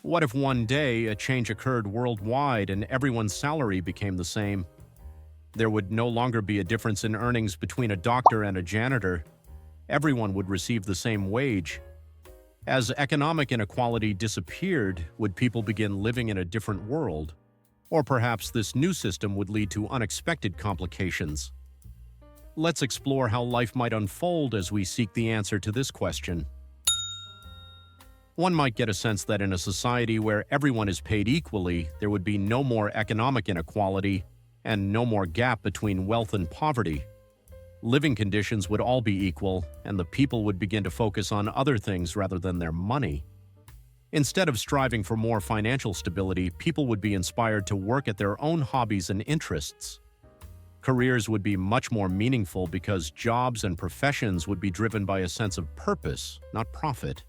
What if one day a change occurred worldwide and everyone's salary became the same? There would no longer be a difference in earnings between a doctor and a janitor. Everyone would receive the same wage. As economic inequality disappeared, would people begin living in a different world? Or perhaps this new system would lead to unexpected complications. Let's explore how life might unfold as we seek the answer to this question. One might get a sense that in a society where everyone is paid equally, there would be no more economic inequality and no more gap between wealth and poverty. Living conditions would all be equal, and the people would begin to focus on other things rather than their money. Instead of striving for more financial stability, people would be inspired to work at their own hobbies and interests. Careers would be much more meaningful because jobs and professions would be driven by a sense of purpose, not profit.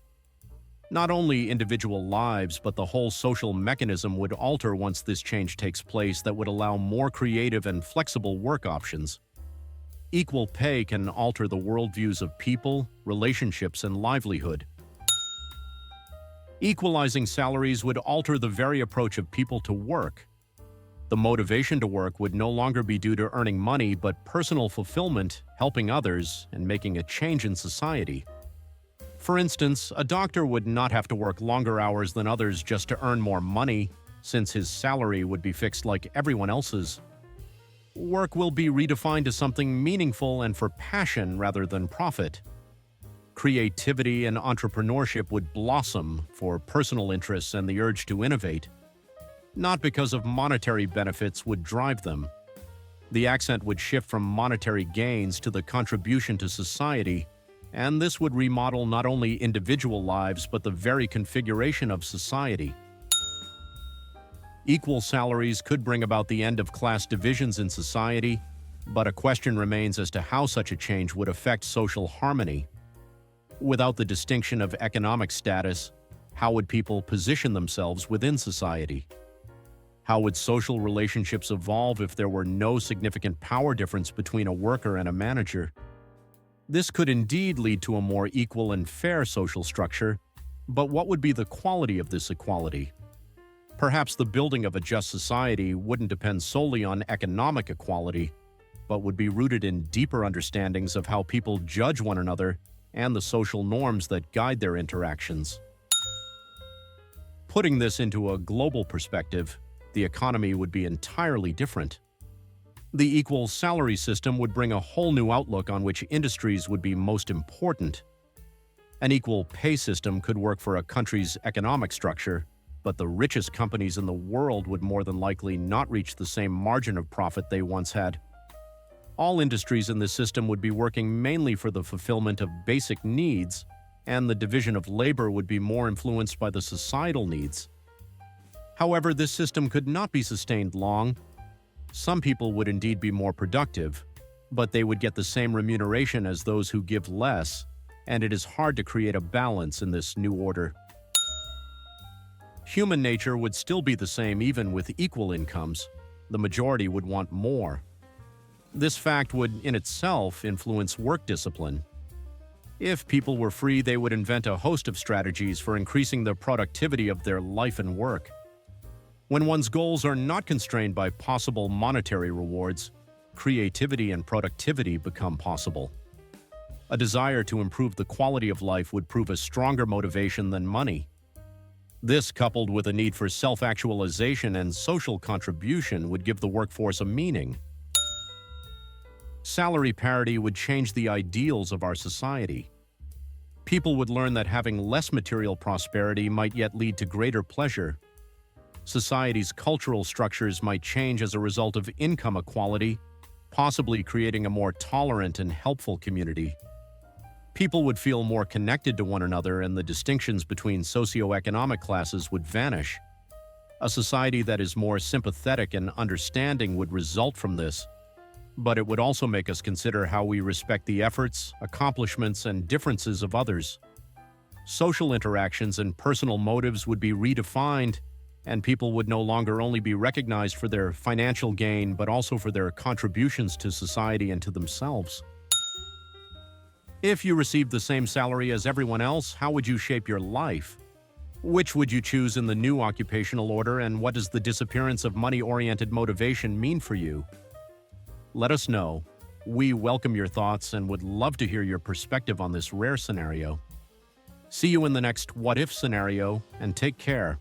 Not only individual lives, but the whole social mechanism would alter once this change takes place that would allow more creative and flexible work options. Equal pay can alter the worldviews of people, relationships, and livelihood. Equalizing salaries would alter the very approach of people to work. The motivation to work would no longer be due to earning money, but personal fulfillment, helping others, and making a change in society. For instance, a doctor would not have to work longer hours than others just to earn more money, since his salary would be fixed like everyone else's. Work will be redefined as something meaningful and for passion rather than profit. Creativity and entrepreneurship would blossom for personal interests and the urge to innovate. Not because of monetary benefits would drive them. The accent would shift from monetary gains to the contribution to society, and this would remodel not only individual lives but the very configuration of society. Equal salaries could bring about the end of class divisions in society, but a question remains as to how such a change would affect social harmony. Without the distinction of economic status, how would people position themselves within society? How would social relationships evolve if there were no significant power difference between a worker and a manager? This could indeed lead to a more equal and fair social structure, but what would be the quality of this equality? Perhaps the building of a just society wouldn't depend solely on economic equality, but would be rooted in deeper understandings of how people judge one another and the social norms that guide their interactions. Putting this into a global perspective, the economy would be entirely different. The equal salary system would bring a whole new outlook on which industries would be most important. An equal pay system could work for a country's economic structure, but the richest companies in the world would more than likely not reach the same margin of profit they once had. All industries in this system would be working mainly for the fulfillment of basic needs, and the division of labor would be more influenced by the societal needs. However, this system could not be sustained long. Some people would indeed be more productive, but they would get the same remuneration as those who give less, and it is hard to create a balance in this new order. Human nature would still be the same even with equal incomes. The majority would want more. This fact would, in itself, influence work discipline. If people were free, they would invent a host of strategies for increasing the productivity of their life and work. When one's goals are not constrained by possible monetary rewards, creativity and productivity become possible. A desire to improve the quality of life would prove a stronger motivation than money. This, coupled with a need for self-actualization and social contribution, would give the workforce a meaning. Salary parity would change the ideals of our society. People would learn that having less material prosperity might yet lead to greater pleasure. Society's cultural structures might change as a result of income equality, possibly creating a more tolerant and helpful community. People would feel more connected to one another, and the distinctions between socioeconomic classes would vanish. A society that is more sympathetic and understanding would result from this, but it would also make us consider how we respect the efforts, accomplishments, and differences of others. Social interactions and personal motives would be redefined, and people would no longer only be recognized for their financial gain, but also for their contributions to society and to themselves. If you received the same salary as everyone else, how would you shape your life? Which would you choose in the new occupational order, and what does the disappearance of money-oriented motivation mean for you? Let us know. We welcome your thoughts and would love to hear your perspective on this rare scenario. See you in the next What If scenario, and take care.